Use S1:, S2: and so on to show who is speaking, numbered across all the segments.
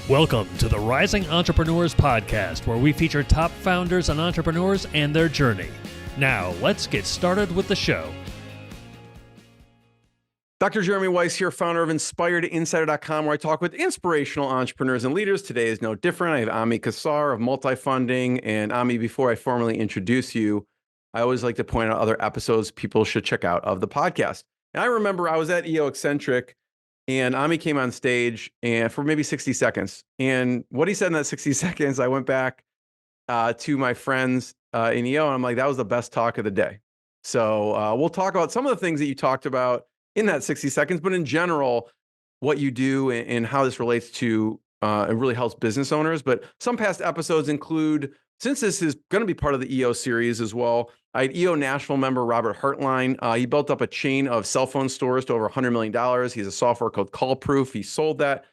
S1: Welcome to the Rising Entrepreneurs Podcast, where we feature top founders and entrepreneurs and their journey. Now, let's get started with the show.
S2: Dr. Jeremy Weiss here, founder of InspiredInsider.com, where I talk with inspirational entrepreneurs and leaders. Today is no different. I have Ami Kassar of MultiFunding. And Ami, before I formally introduce you, I always like to point out other episodes people should check out of the podcast. And I remember I was at EO Eccentric, and Ami came on stage and for maybe 60 seconds. And what he said in that 60 seconds, I went back to my friends in EO, and I'm like, that was the best talk of the day. So we'll talk about some of the things that you talked about in that 60 seconds, but in general, what you do and how this relates to, it really helps business owners. But some past episodes include, since this is going to be part of the EO series as well, I had EO Nashville member Robert Hartline. He built up a chain of cell phone stores to over $100 million. He has a software called Callproof. He sold that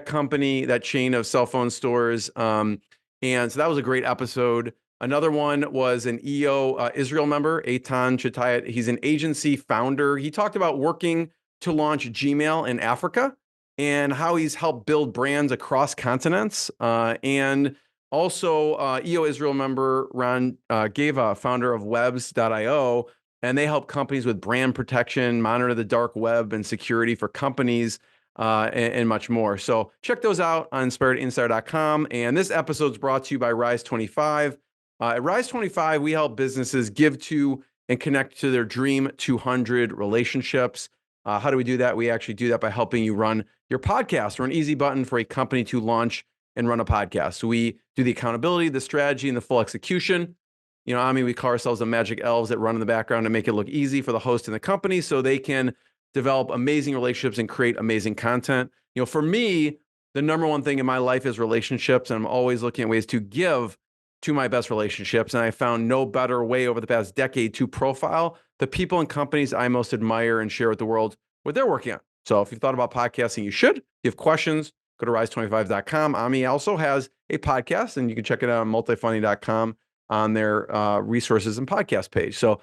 S2: company, that chain of cell phone stores. And so that was a great episode. Another one was an EO Israel member, Eitan Chetayat. He's an agency founder. He talked about working to launch Gmail in Africa and how he's helped build brands across continents. And also EO Israel member Ron Geva, founder of Webs.io, and they help companies with brand protection, monitor the dark web and security for companies, and much more. So check those out on InspiredInsider.com. And this episode is brought to you by Rise25. At Rise25, we help businesses give to and connect to their Dream 200 relationships. How do we do that? We actually do that by helping you run your podcast, or an easy button for a company to launch and run a podcast. So we do the accountability, the strategy, and the full execution. You know, I mean, we call ourselves the magic elves that run in the background to make it look easy for the host and the company so they can develop amazing relationships and create amazing content. You know, for me, the number one thing in my life is relationships, and I'm always looking at ways to give to my best relationships. And I found no better way over the past decade to profile the people and companies I most admire and share with the world what they're working on. So if you've thought about podcasting, you should. If you have questions, go to rise25.com. Ami also has a podcast, and you can check it out on multifunding.com on their resources and podcast page. So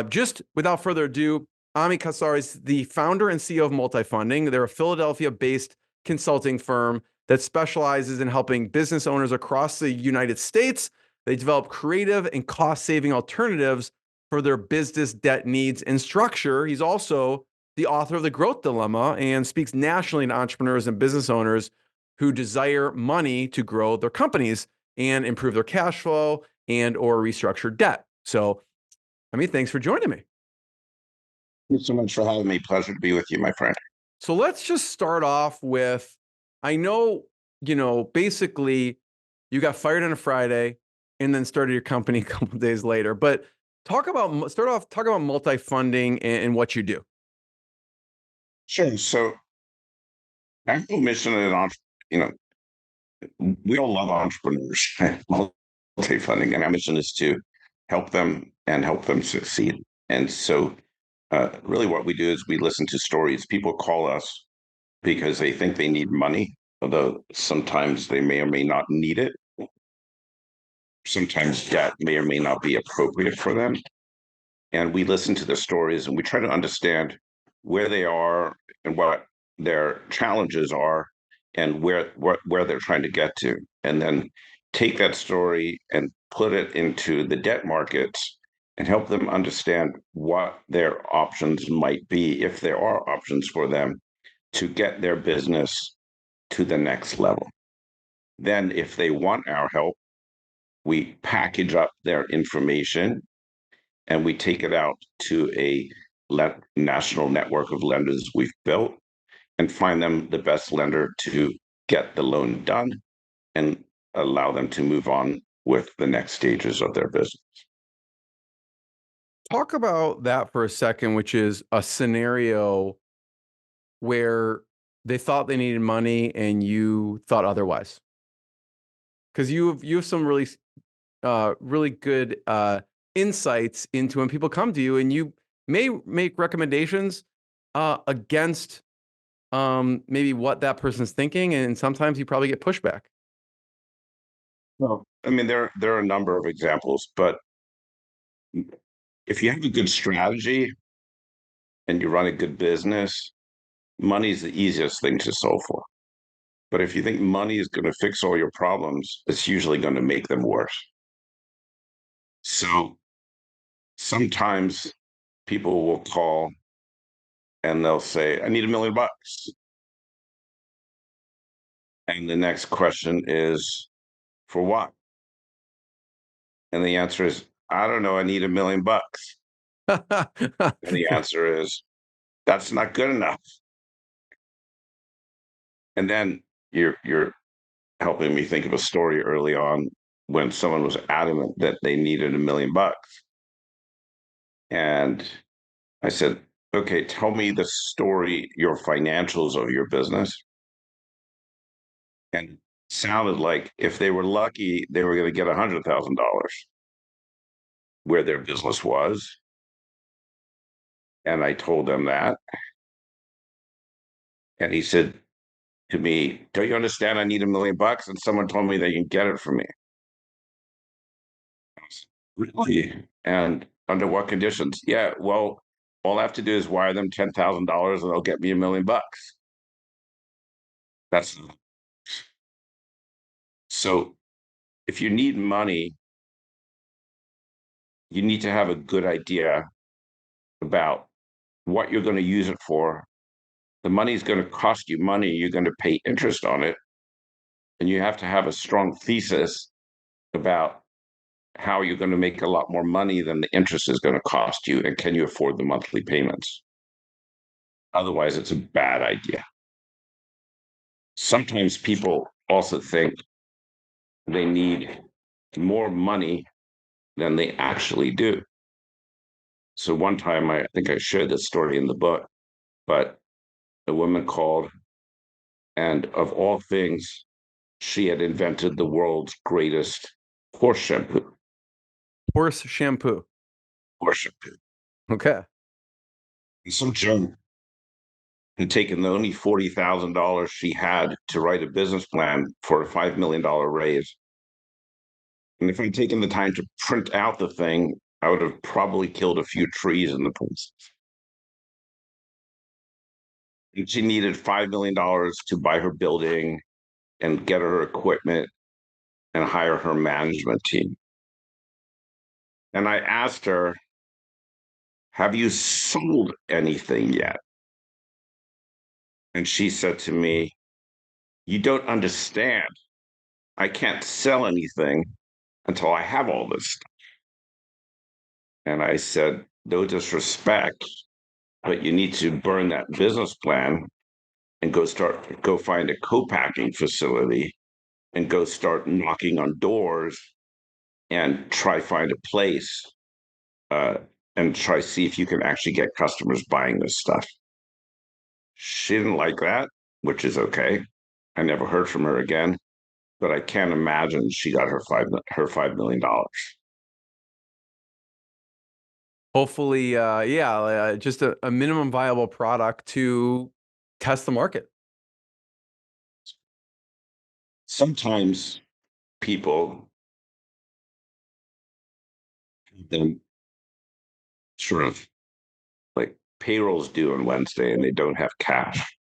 S2: just without further ado, Ami Kassar is the founder and CEO of MultiFunding. They're a Philadelphia-based consulting firm that specializes in helping business owners across the United States. They develop creative and cost-saving alternatives for their business debt needs and structure. He's also the author of The Growth Dilemma and speaks nationally to entrepreneurs and business owners who desire money to grow their companies and improve their cash flow and or restructure debt. So, I mean, thanks for joining me.
S3: Thank you so much for having me. Pleasure to be with you, my friend.
S2: So let's just start off with, I know, basically you got fired on a Friday and then started your company a couple of days later, but talk about MultiFunding and what you do.
S3: Sure. So our whole mission we all love entrepreneurs, multi-funding, and our mission is to help them and help them succeed. And so really what we do is we listen to stories. People call us because they think they need money, although sometimes they may or may not need it. Sometimes debt may or may not be appropriate for them. And we listen to the stories and we try to understand where they are and what their challenges are and where they're trying to get to. And then take that story and put it into the debt markets and help them understand what their options might be, if there are options for them, to get their business to the next level. Then if they want our help, we package up their information and we take it out to a national network of lenders we've built and find them the best lender to get the loan done and allow them to move on with the next stages of their business.
S2: Talk about that for a second, which is a scenario where they thought they needed money and you thought otherwise. Because you have some really good insights into when people come to you, and you may make recommendations against maybe what that person's thinking, and sometimes you probably get pushback.
S3: Well, I mean, there are a number of examples, but if you have a good strategy and you run a good business, money is the easiest thing to solve for. But if you think money is going to fix all your problems, it's usually going to make them worse. So sometimes people will call and they'll say, I need $1 million. And the next question is, for what? And the answer is, I don't know, I need $1 million. And the answer is, that's not good enough. And then you're helping me think of a story early on when someone was adamant that they needed $1 million. And I said, okay, tell me the story, your financials of your business. And it sounded like if they were lucky, they were going to get $100,000 where their business was. And I told them that. And he said to me, don't you understand? I need $1 million. And someone told me they can get it for me. Really? And under what conditions? Yeah, well, all I have to do is wire them $10,000 and they'll get me $1 million. That's so if you need money, you need to have a good idea about what you're going to use it for. The money is going to cost you money. You're going to pay interest on it. And you have to have a strong thesis about how you're going to make a lot more money than the interest is going to cost you. And can you afford the monthly payments? Otherwise, it's a bad idea. Sometimes people also think they need more money than they actually do. So one time, I think I shared this story in the book, but a woman called, and of all things, she had invented the world's greatest horse shampoo.
S2: Horse shampoo.
S3: Horse shampoo.
S2: Okay.
S3: And some jerk had taken the only $40,000 she had to write a business plan for a $5 million raise. And if I'd taken the time to print out the thing, I would have probably killed a few trees in the process. And she needed $5 million to buy her building and get her equipment and hire her management team. And I asked her, have you sold anything yet? And she said to me, you don't understand. I can't sell anything until I have all this stuff. And I said, no disrespect, but you need to burn that business plan and go find a co-packing facility and go start knocking on doors and try find a place uh, and try see if you can actually get customers buying this stuff. She didn't like that, which is okay. I never heard from her again, but I can't imagine she got her $5 million.
S2: Hopefully, just a minimum viable product to test the market.
S3: Sometimes people then sort of like payrolls due on Wednesday and they don't have cash.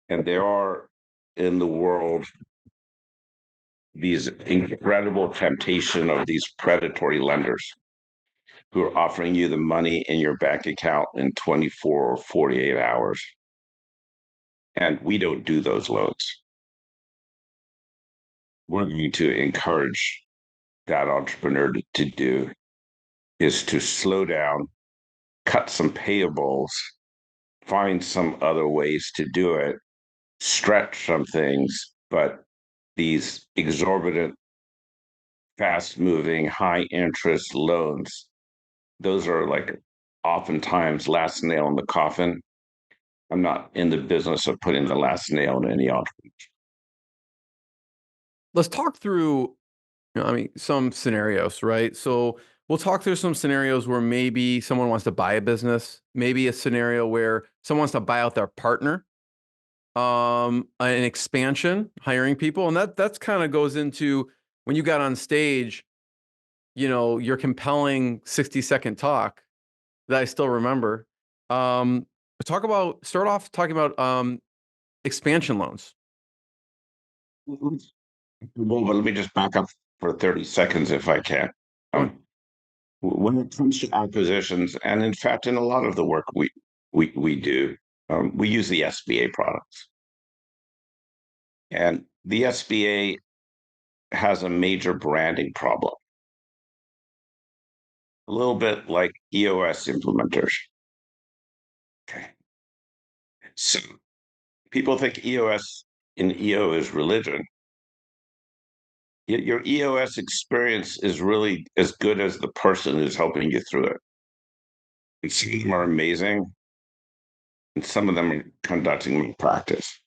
S3: And there are in the world these incredible temptation of these predatory lenders who are offering you the money in your bank account in 24 or 48 hours. And we don't do those loans. We're going to encourage that entrepreneur to do is to slow down, cut some payables, find some other ways to do it, stretch some things, but these exorbitant, fast moving, high interest loans, those are like oftentimes last nail in the coffin. I'm not in the business of putting the last nail in any entrepreneur.
S2: Let's talk through, some scenarios, right? So we'll talk through some scenarios where maybe someone wants to buy a business, maybe a scenario where someone wants to buy out their partner, an expansion, hiring people. And that's kind of goes into when you got on stage, your compelling 60-second talk that I still remember. Start off talking about expansion loans?
S3: Well, but let me just back up for 30 seconds if I can.
S2: Sure.
S3: When it comes to acquisitions, and in fact, in a lot of the work we do, we use the SBA products. And the SBA has a major branding problem, a little bit like EOS implementers. Okay. So people think EOS in EO is religion. Yet your EOS experience is really as good as the person who's helping you through it. And some of them are amazing, and some of them are conducting practice.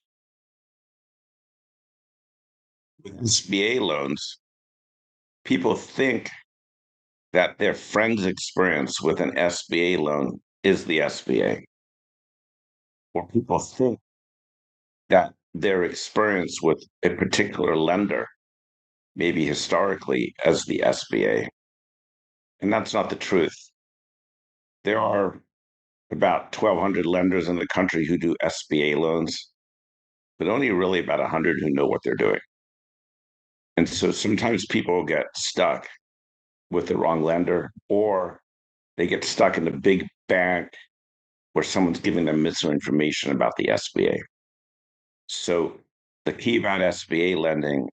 S3: With SBA loans, people think that their friend's experience with an SBA loan is the SBA. Or people think that their experience with a particular lender, maybe historically, as the SBA. And that's not the truth. There are about 1,200 lenders in the country who do SBA loans, but only really about 100 who know what they're doing. And so sometimes people get stuck with the wrong lender, or they get stuck in a big bank where someone's giving them misinformation about the SBA. So the key about SBA lending,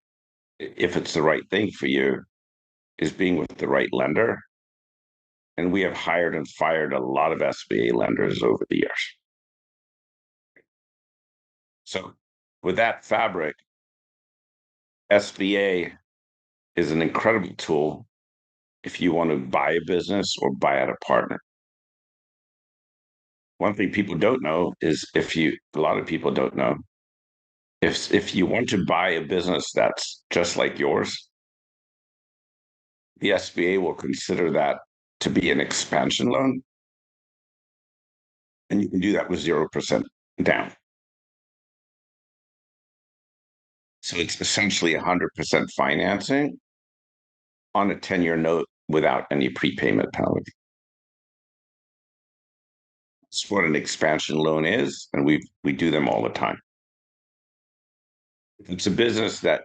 S3: if it's the right thing for you, is being with the right lender. And we have hired and fired a lot of SBA lenders over the years. So with that fabric, SBA is an incredible tool if you want to buy a business or buy out a partner. One thing people don't know is a lot of people don't know, if you want to buy a business that's just like yours, the SBA will consider that to be an expansion loan. And you can do that with 0% down. So it's essentially 100% financing on a 10-year note without any prepayment penalty. That's what an expansion loan is, and we do them all the time. If it's a business that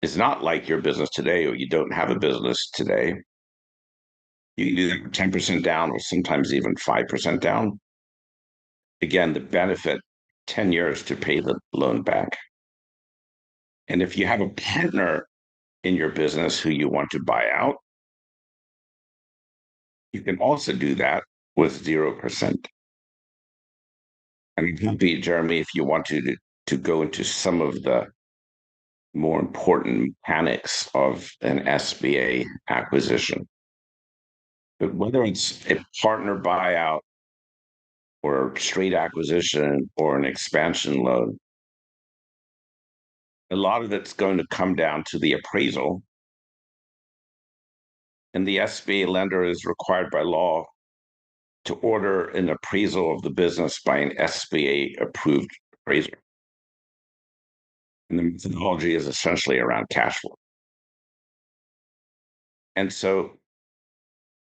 S3: is not like your business today, or you don't have a business today, you can do that 10% down, or sometimes even 5% down. Again, the benefit, 10 years to pay the loan back. And if you have a partner in your business who you want to buy out, you can also do that with 0%. And I'm happy, Jeremy, if you want to go into some of the more important mechanics of an SBA acquisition. But whether it's a partner buyout or straight acquisition or an expansion loan, a lot of it's going to come down to the appraisal. And the SBA lender is required by law to order an appraisal of the business by an SBA approved appraiser. And the methodology is essentially around cash flow. And so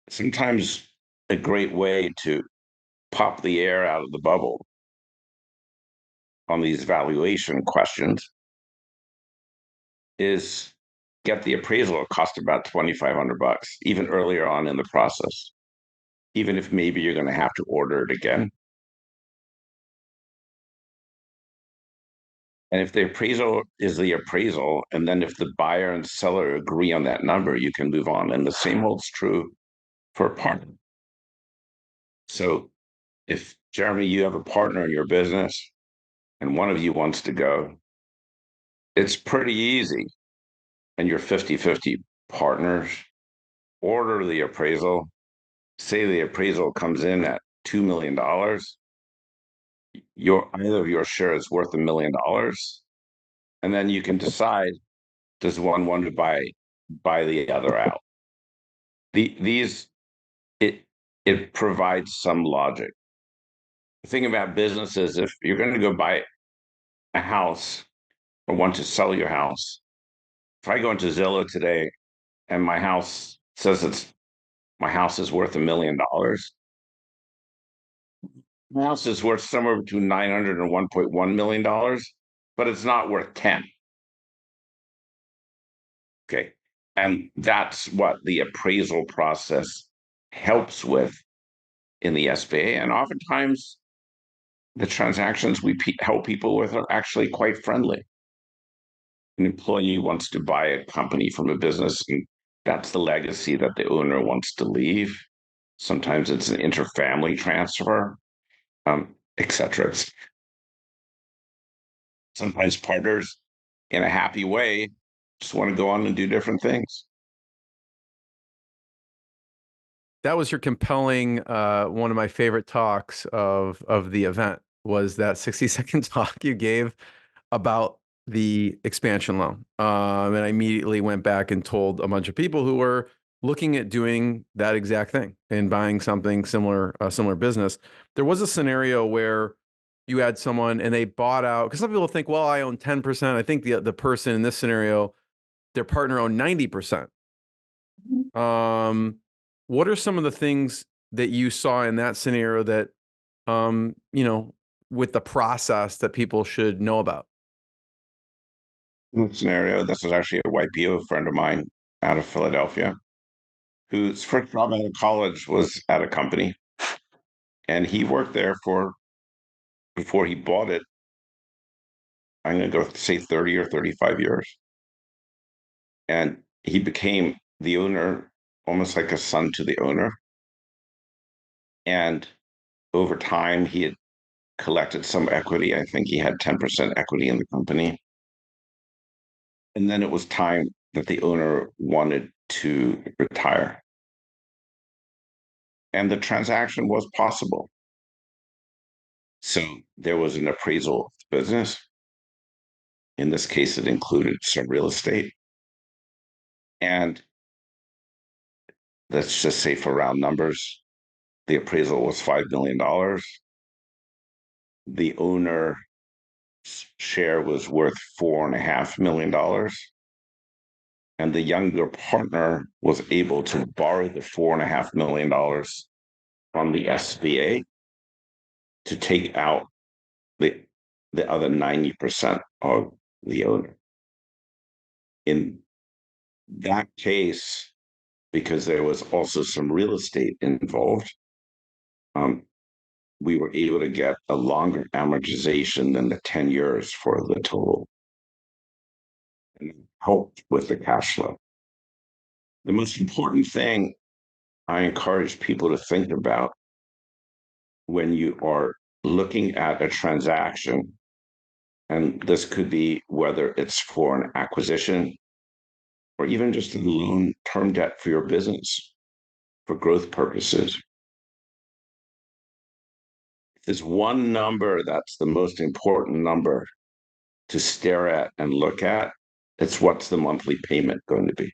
S3: sometimes a great way to pop the air out of the bubble on these valuation questions is get the appraisal. It cost about $2,500, even earlier on in the process, even if maybe you're going to have to order it again. And if the appraisal is the appraisal, and then if the buyer and seller agree on that number, you can move on. And the same holds true for a partner. So if, Jeremy, you have a partner in your business and one of you wants to go, it's pretty easy. And you're 50-50 partners, order the appraisal, say the appraisal comes in at $2 million. Either of your shares worth $1 million. And then you can decide, does one want to buy the other out? It provides some logic. The thing about business is, if you're going to go buy a house or want to sell your house, if I go into Zillow today and my house says my house is worth $1 million, my house is worth somewhere between $900 and $1.1 million. but it's not worth 10. Okay. And that's what the appraisal process helps with in the SBA. And oftentimes, the transactions we help people with are actually quite friendly. An employee wants to buy a company from a business, and that's the legacy that the owner wants to leave. Sometimes it's an interfamily transfer, etc. Sometimes partners, in a happy way, just want to go on and do different things.
S2: That was your compelling, one of my favorite talks of the event was that 60-second talk you gave about the expansion loan. And I immediately went back and told a bunch of people who were looking at doing that exact thing and buying something similar, a similar business. There was a scenario where you had someone and they bought out, because some people think, well, I own 10%. I think the person in this scenario, their partner owned 90%. What are some of the things that you saw in that scenario that, with the process that people should know about?
S3: Scenario. This was actually a YPO friend of mine out of Philadelphia, whose first job out of college was at a company, and he worked there for before he bought it. I'm going to go say 30 or 35 years, and he became the owner, almost like a son to the owner. And over time, he had collected some equity. I think he had 10% equity in the company. And then it was time that the owner wanted to retire. And the transaction was possible. So there was an appraisal of the business. In this case, it included some real estate. And let's just say for round numbers, the appraisal was $5 million. The owner's share was worth $4.5 million. And the younger partner was able to borrow the $4.5 million from the SBA to take out the other 90% of the owner. In that case, because there was also some real estate involved, we were able to get a longer amortization than the 10 years for the total, and it helped with the cash flow. The most important thing I encourage people to think about when you are looking at a transaction, and this could be whether it's for an acquisition or even just a loan term debt for your business for growth purposes. There's one number that's the most important number to stare at and look at. It's what's the monthly payment going to be.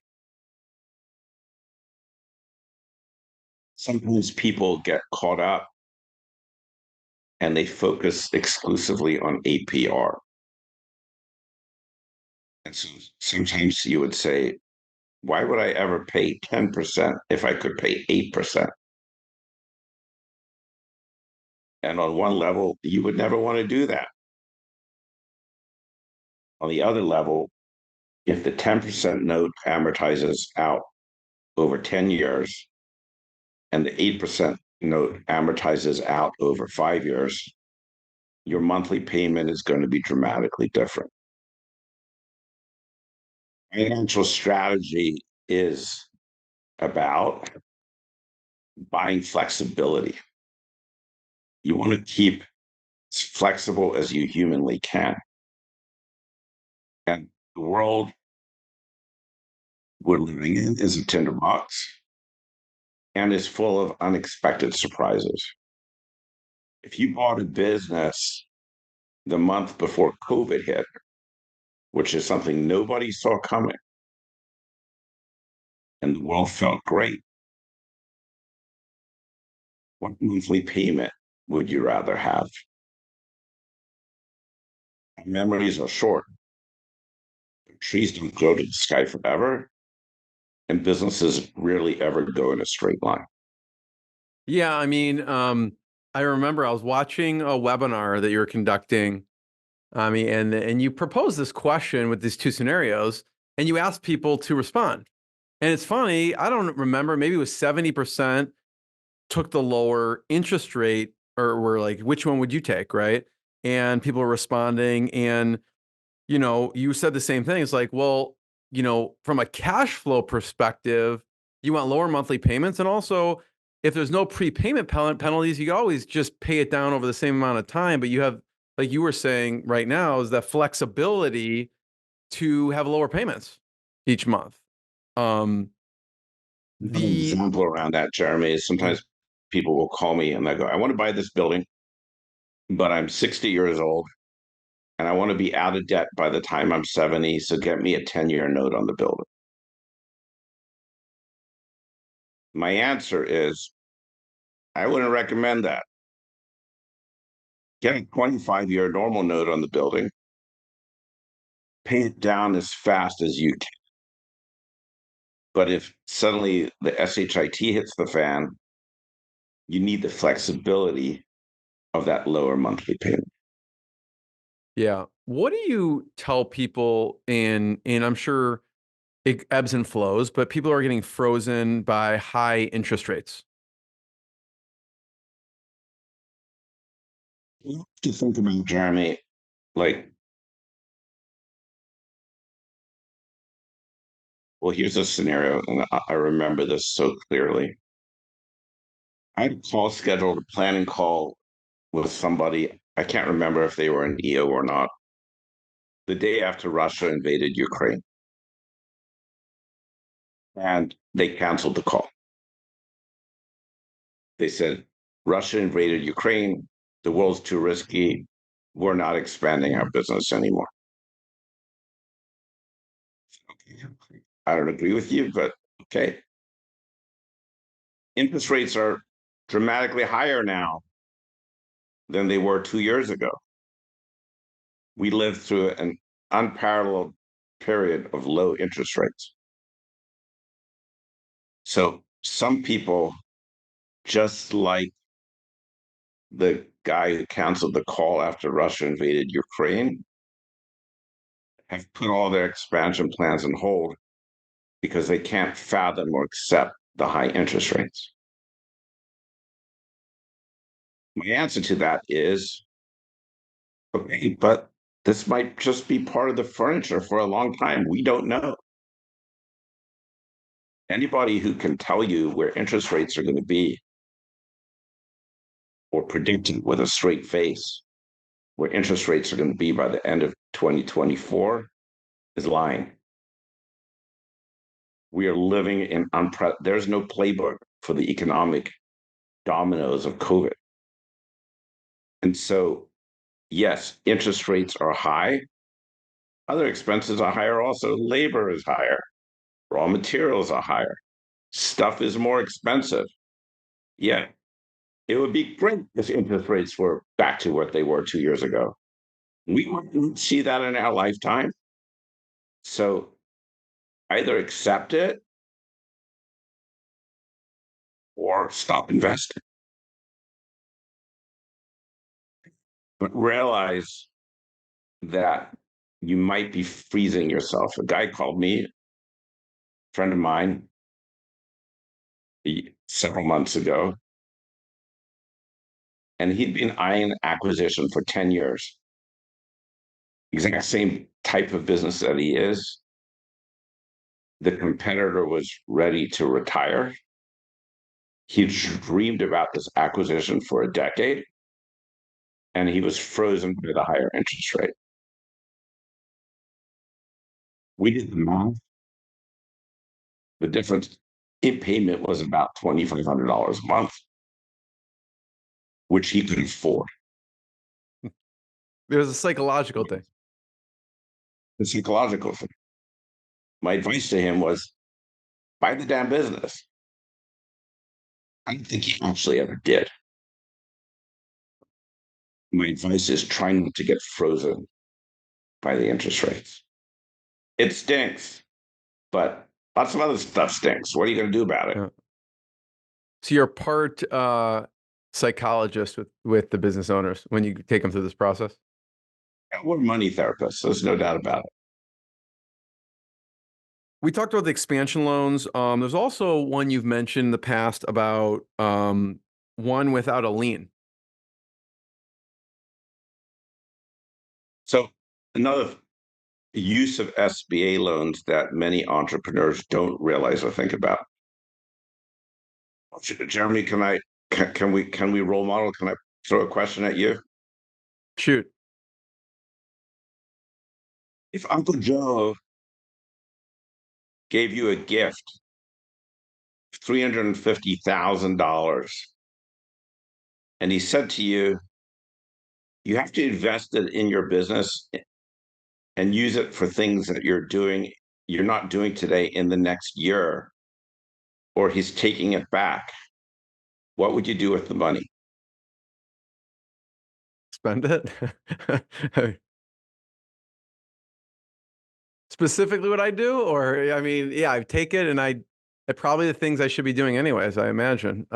S3: Sometimes people get caught up and they focus exclusively on APR. And so sometimes you would say, why would I ever pay 10% if I could pay 8%? And on one level, you would never want to do that. On the other level, if the 10% note amortizes out over 10 years and the 8% note amortizes out over 5 years, your monthly payment is going to be dramatically different. Financial strategy is about buying flexibility. You want to keep as flexible as you humanly can. And the world we're living in is a tinderbox and is full of unexpected surprises. If you bought a business the month before COVID hit, which is something nobody saw coming, and the world felt great, what monthly payment would you rather have? Memories are short. Trees don't grow to the sky forever, and businesses rarely ever go in a straight line.
S2: Yeah, I mean, I remember I was watching a webinar that you were conducting, I mean, and you propose this question with these two scenarios, and you ask people to respond. And it's funny, I don't remember, maybe it was 70% took the lower interest rate, or were like, which one would you take, right? And people were responding, and you said the same thing. It's like, well, from a cash flow perspective, you want lower monthly payments, and also if there's no prepayment penalties, you can always just pay it down over the same amount of time. But you have, like you were saying right now, is that flexibility to have lower payments each month. Um,
S3: An
S2: the
S3: example around that, Jeremy, is
S2: yeah,
S3: sometimes people will call me and they go, I want to buy this building, but I'm 60 years old and I want to be out of debt by the time I'm 70. So get me a 10-year note on the building. My answer is I wouldn't recommend that. Get a 25-year normal note on the building, pay it down as fast as you can. But if suddenly the SHIT hits the fan, you need the flexibility of that lower monthly payment.
S2: yeah. What do you tell people in I'm sure it ebbs and flows, but people are getting frozen by high interest rates.
S3: You have to think about, Jeremy, like, well, here's a scenario, and I remember this so clearly. I had a call scheduled, a planning call with somebody. I can't remember if they were an EO or not, the day after Russia invaded Ukraine. And they canceled the call. They said, Russia invaded Ukraine. The world's too risky. We're not expanding our business anymore. Okay. I don't agree with you, but okay. Interest rates are dramatically higher now than they were 2 years ago. We lived through an unparalleled period of low interest rates. So some people, just like the guy who canceled the call after Russia invaded Ukraine, have put all their expansion plans on hold because they can't fathom or accept the high interest rates. My answer to that is okay, but this might just be part of the furniture for a long time. We don't know. Anybody who can tell you where interest rates are going to be or predict it with a straight face where interest rates are going to be by the end of 2024 is lying. We are living in there's no playbook for the economic dominoes of COVID. And so, yes, interest rates are high. Other expenses are higher also. Labor is higher. Raw materials are higher. Stuff is more expensive. Yeah, it would be great if interest rates were back to what they were 2 years ago. We wouldn't see that in our lifetime. So either accept it or stop investing. But realize that you might be freezing yourself. A guy called me, a friend of mine, several months ago, and he'd been eyeing acquisition for 10 years. Exact same type of business that he is. The competitor was ready to retire. He dreamed about this acquisition for a decade, and he was frozen by the higher interest rate. We did the math. The difference in payment was about $2,500 a month, which he could afford.
S2: There's a psychological thing.
S3: The psychological thing. My advice to him was buy the damn business. I don't think he actually ever did. My advice is try not to get frozen by the interest rates. It stinks, but lots of other stuff stinks. What are you going to do about it?
S2: Yeah. So you're part psychologist with the business owners when you take them through this process?
S3: We're money therapists. There's no doubt about it.
S2: We talked about the expansion loans. There's also one you've mentioned in the past about one without a lien.
S3: So another use of SBA loans that many entrepreneurs don't realize or think about. Jeremy, can we role model? Can I throw a question at you?
S2: Shoot.
S3: If Uncle Joe gave you a gift, $350,000, and he said to you, you have to invest it in your business and use it for things that you're not doing today in the next year, or he's taking it back, what would you do with the money?
S2: Spend it. Specifically what I do, or I mean, yeah, I take it and I probably the things I should be doing anyways, I imagine.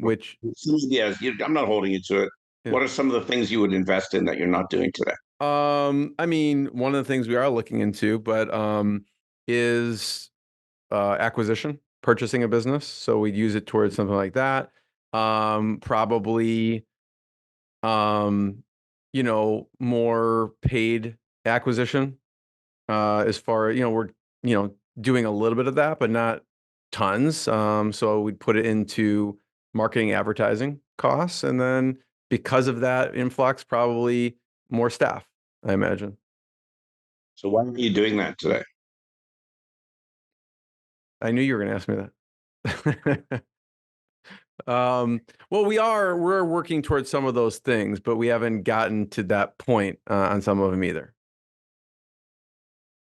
S2: Which
S3: Yes, I'm not holding you to it.
S2: yeah.
S3: What are some of the things you would invest in that you're not doing today?
S2: I mean, one of the things we are looking into, but is acquisition, purchasing a business. So we'd use it towards something like that. Probably more paid acquisition. As far, we're, doing a little bit of that, but not tons. So we'd put it into marketing, advertising costs. And then because of that influx, probably more staff, I imagine.
S3: So why are you doing that today?
S2: I knew you were going to ask me that. Well, we're working towards some of those things, but we haven't gotten to that point on some of them either.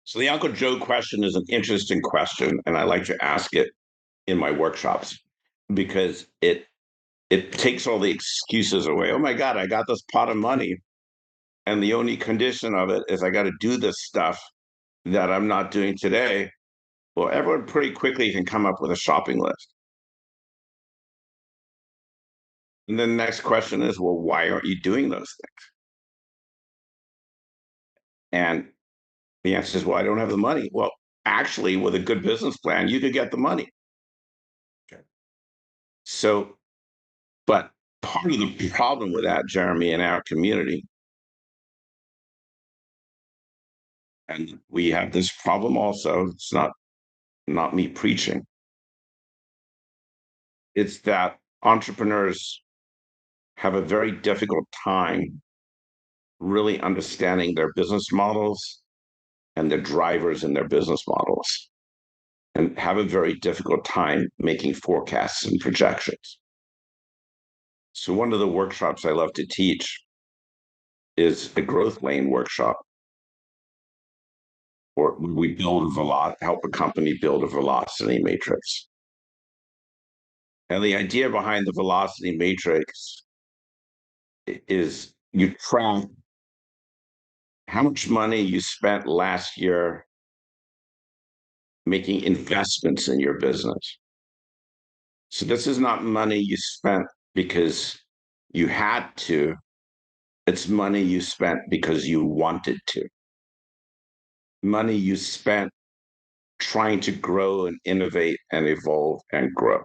S3: So the Uncle Joe question is an interesting question, and I like to ask it in my workshops because it takes all the excuses away. Oh my God, I got this pot of money, and the only condition of it is I got to do this stuff that I'm not doing today. Well, everyone pretty quickly can come up with a shopping list. And then the next question is, well, why aren't you doing those things? And the answer is, well, I don't have the money. Well, actually, with a good business plan, you could get the money. Okay. So, but part of the problem with that, Jeremy, in our community, and we have this problem also, it's not me preaching, it's that entrepreneurs have a very difficult time really understanding their business models and the drivers in their business models, and have a very difficult time making forecasts and projections. So one of the workshops I love to teach is a growth lane workshop, or we help a company build a velocity matrix. And the idea behind the velocity matrix is you track how much money you spent last year making investments in your business. So this is not money you spent because you had to, it's money you spent because you wanted to. Money you spent trying to grow and innovate and evolve and grow.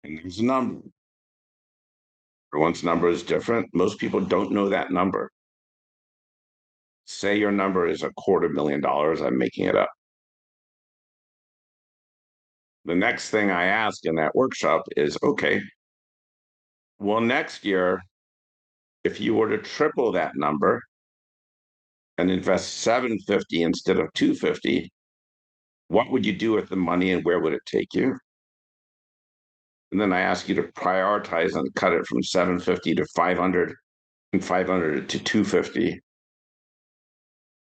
S3: And there's a number. Everyone's number is different. Most people don't know that number. Say your number is $250,000. I'm making it up. The next thing I ask in that workshop is, okay, well, next year, if you were to triple that number and invest 750 instead of 250, what would you do with the money and where would it take you? And then I ask you to prioritize and cut it from 750 to 500 and 500 to 250.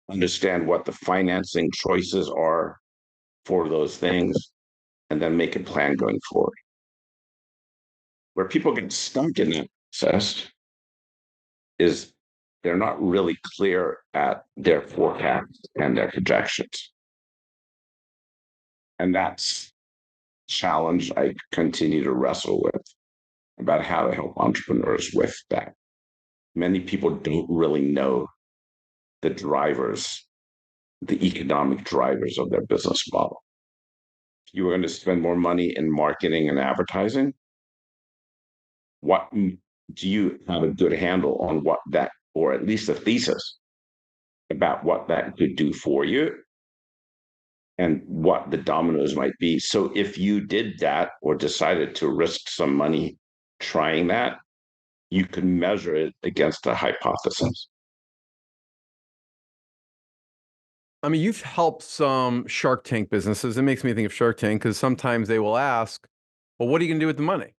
S3: Understand what the financing choices are for those things, and then make a plan going forward. Where people get stuck in that process is they're not really clear at their forecasts and their projections. And that's a challenge I continue to wrestle with about how to help entrepreneurs with that. many people don't really know the drivers, the economic drivers of their business model. If you were going to spend more money in marketing and advertising, what do you have a good handle on what that, or at least a thesis about what that could do for you and what the dominoes might be? So if you did that or decided to risk some money trying that, you can measure it against a hypothesis.
S2: I mean, you've helped some Shark Tank businesses. It makes me think of Shark Tank because sometimes they will ask, well, what are you going to do with the money?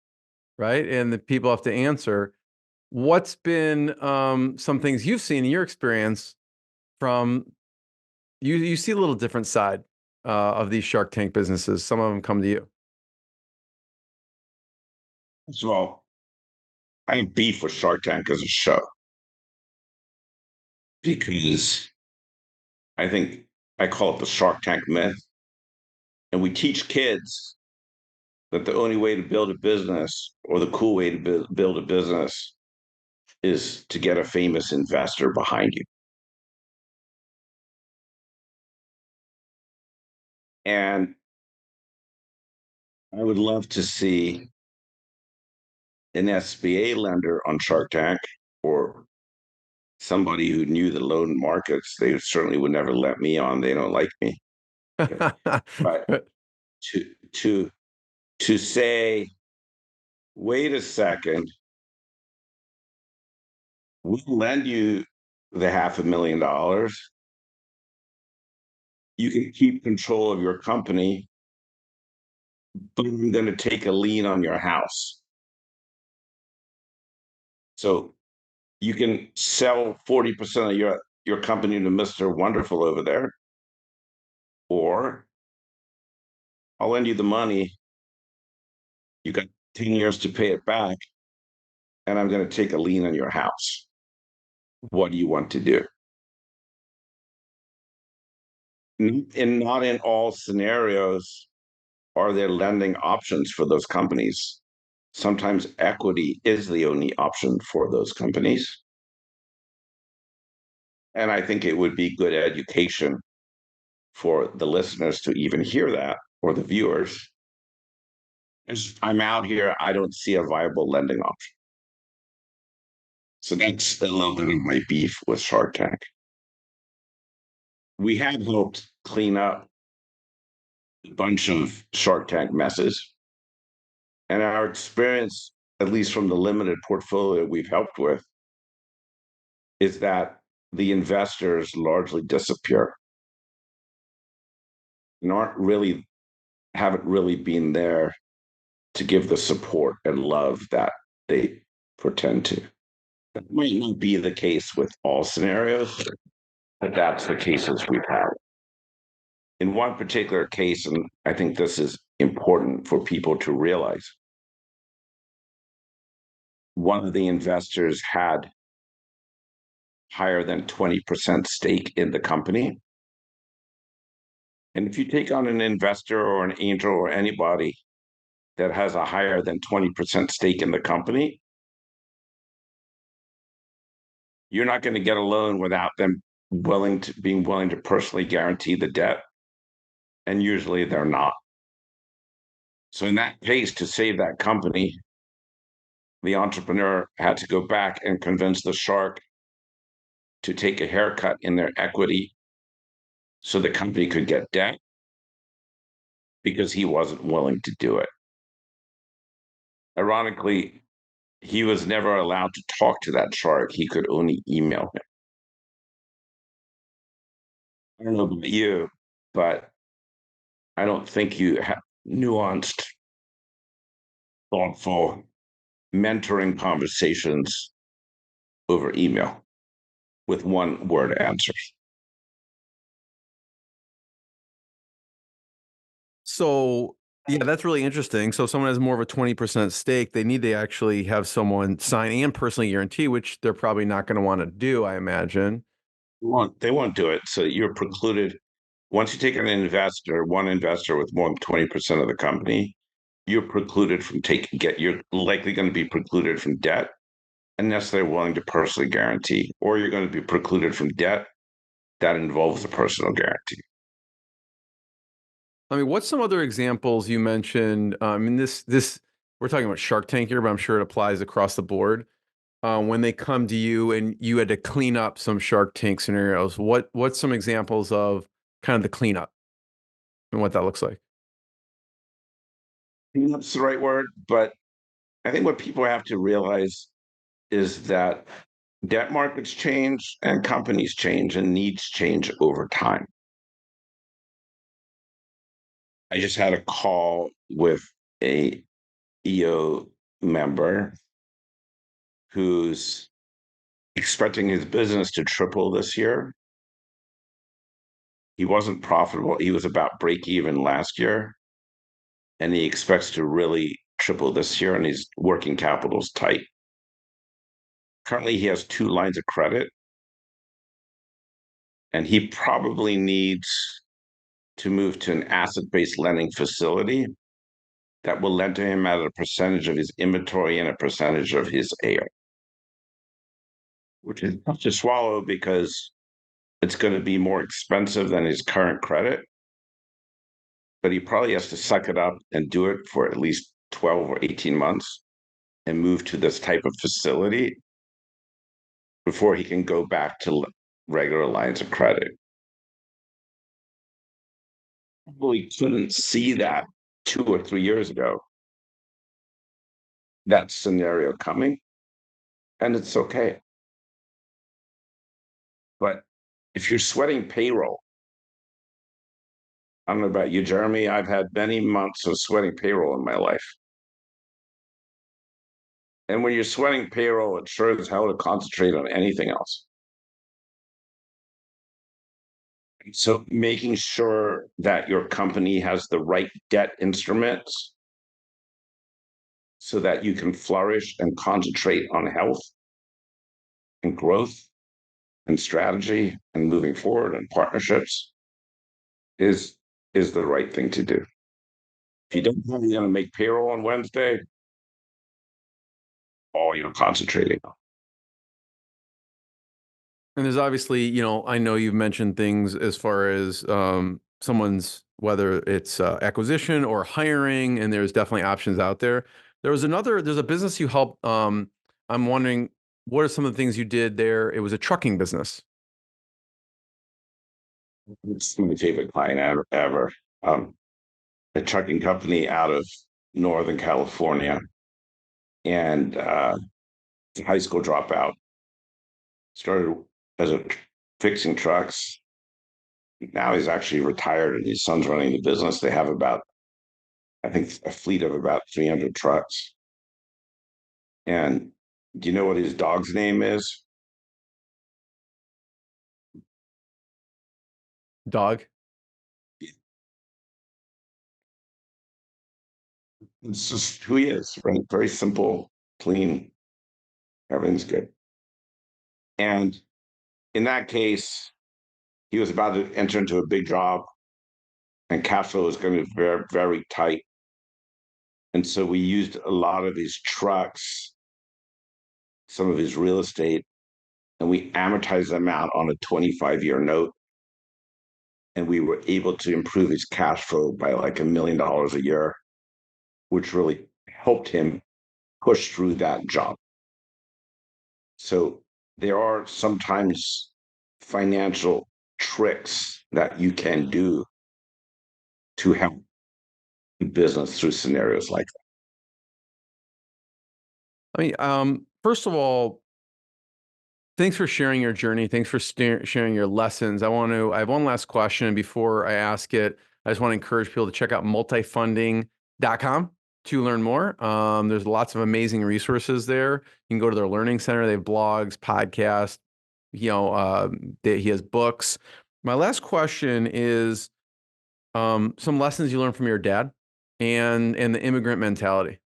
S2: Right. And the people have to answer. What's been some things you've seen in your experience from you see a little different side of these Shark Tank businesses. Some of them come to you.
S3: First of all, I have beef with Shark Tank as a show because I think I call it the Shark Tank myth. And we teach kids that the only way to build a business or the cool way to build a business is to get a famous investor behind you. And I would love to see an SBA lender on Shark Tank or somebody who knew the loan markets. They certainly would never let me on. They don't like me. But to to to say, wait a second, we'll lend you the $500,000. You can keep control of your company, but I'm going to take a lien on your house. So you can sell 40% of your company to Mr. Wonderful over there, or I'll lend you the money. You got 10 years to pay it back, and I'm going to take a lien on your house. What do you want to do? And not in all scenarios are there lending options for those companies. Sometimes equity is the only option for those companies. And I think it would be good education for the listeners to even hear that, or the viewers. As I'm out here, I don't see a viable lending option. So that's a little bit of my beef with Shark Tank. We have helped clean up a bunch of Shark Tank messes. And our experience, at least from the limited portfolio we've helped with, is that the investors largely disappear and haven't really been there to give the support and love that they pretend to. That might not be the case with all scenarios, but that's the cases we've had. In one particular case, and I think this is important for people to realize, one of the investors had higher than 20% stake in the company. And if you take on an investor or an angel or anybody that has a higher than 20% stake in the company, you're not going to get a loan without them being willing to personally guarantee the debt. And usually they're not. So in that case, to save that company, the entrepreneur had to go back and convince the shark to take a haircut in their equity so the company could get debt, because he wasn't willing to do it. Ironically, he was never allowed to talk to that shark. He could only email him. I don't know about you, but I don't think you have nuanced, thoughtful, mentoring conversations over email with one word answers.
S2: So, yeah, that's really interesting. So, someone has more of a 20% stake. They need to actually have someone sign and personally guarantee, which they're probably not going to want to do, I imagine.
S3: They won't do it. So you're precluded. Once you take one investor with more than 20% of the company, you're precluded from you're likely going to be precluded from debt. unless they're willing to personally guarantee, or you're going to be precluded from debt that involves a personal guarantee.
S2: I mean, what's some other examples you mentioned? I mean, this we're talking about Shark Tank here, but I'm sure it applies across the board. When they come to you and you had to clean up some Shark Tank scenarios, what's some examples of kind of the cleanup and what that looks like?
S3: That's the right word, but I think what people have to realize is that debt markets change and companies change and needs change over time. I just had a call with a EO member who's expecting his business to triple this year. He wasn't profitable. He was about break even last year, and he expects to really triple this year, and his working capital's tight. Currently, he has 2 lines of credit, and he probably needs to move to an asset-based lending facility that will lend to him at a percentage of his inventory and a percentage of his AR, which is tough to swallow because it's going to be more expensive than his current credit, but he probably has to suck it up and do it for at least 12 or 18 months and move to this type of facility before he can go back to regular lines of credit. Probably couldn't see that 2 or 3 years ago, that scenario coming, and it's okay. But if you're sweating payroll, I don't know about you, Jeremy, I've had many months of sweating payroll in my life. And when you're sweating payroll, it sure as hell to concentrate on anything else. So making sure that your company has the right debt instruments so that you can flourish and concentrate on health and growth and strategy and moving forward and partnerships is the right thing to do. If you don't have, you're going to make payroll on Wednesday, all you're concentrating on.
S2: And there's obviously, I know you've mentioned things as far as someone's, whether it's acquisition or hiring, and there's definitely options out there. There's a business you helped. I'm wondering, what are some of the things you did there? It was a trucking business.
S3: It's my favorite client ever. A trucking company out of Northern California, and high school dropout. Started as a fixing trucks. Now he's actually retired, and his son's running the business. They have about, I think, a fleet of about 300 trucks. And do you know what his dog's name is?
S2: Dog.
S3: It's just who he is, right? Very simple, clean, everything's good. And in that case, he was about to enter into a big job, and cash flow was going to be very, very tight. And so we used a lot of his trucks, some of his real estate, and we amortized them out on a 25-year note. And we were able to improve his cash flow by like $1 million a year, which really helped him push through that job. So there are sometimes financial tricks that you can do to help business through scenarios like
S2: I mean, first of all, thanks for sharing your journey. Thanks for sharing your lessons. I have one last question before I ask it. I just want to encourage people to check out multifunding.com to learn more. There's lots of amazing resources there. You can go to their learning center. They have blogs, podcasts, he has books. My last question is some lessons you learned from your dad and the immigrant mentality.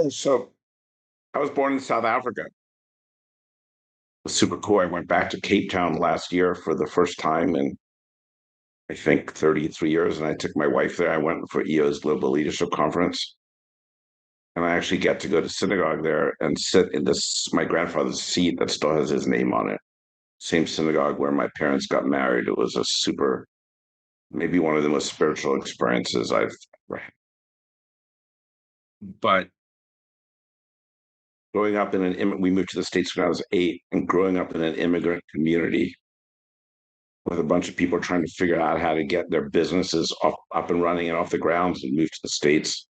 S3: that. So I was born in South Africa. It was super cool. I went back to Cape Town last year for the first time in, I think, 33 years, and I took my wife there. I went for EO's Global Leadership Conference. And I actually get to go to synagogue there and sit in my grandfather's seat that still has his name on it. Same synagogue where my parents got married. It was maybe one of the most spiritual experiences I've ever had. But growing up we moved to the States when I was 8, and growing up in an immigrant community with a bunch of people trying to figure out how to get their businesses up and running and off the ground and move to the States.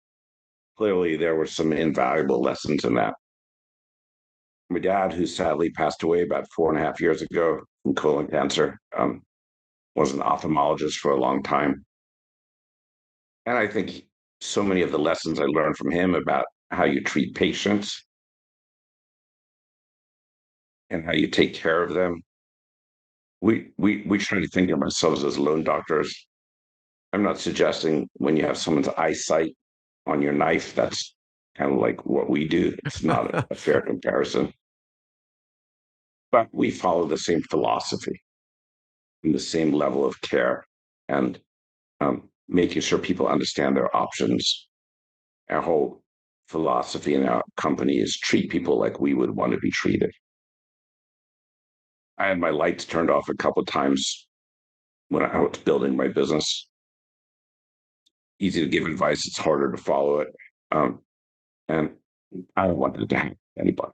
S3: Clearly, there were some invaluable lessons in that. My dad, who sadly passed away about 4.5 years ago from colon cancer, was an ophthalmologist for a long time. And I think so many of the lessons I learned from him about how you treat patients and how you take care of them. We try to think of ourselves as loan doctors. I'm not suggesting when you have someone's eyesight on your knife, that's kind of like what we do. It's not a fair comparison. But we follow the same philosophy and the same level of care, and making sure people understand their options. Our whole philosophy in our company is treat people like we would want to be treated. I had my lights turned off a couple of times when I was building my business. Easy to give advice, it's harder to follow it. And I don't want it to happen to anybody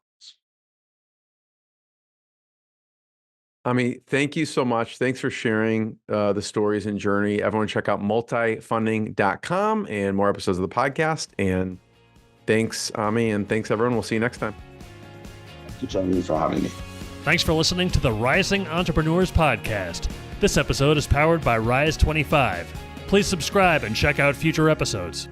S3: else.
S2: Thank you so much. Thanks for sharing the stories and journey. Everyone check out multifunding.com and more episodes of the podcast. And thanks, Ami, and thanks, everyone. We'll see you next time.
S3: Thank you, Johnny, for having me.
S1: Thanks for listening to the Rising Entrepreneurs Podcast. This episode is powered by Rise 25. Please subscribe and check out future episodes.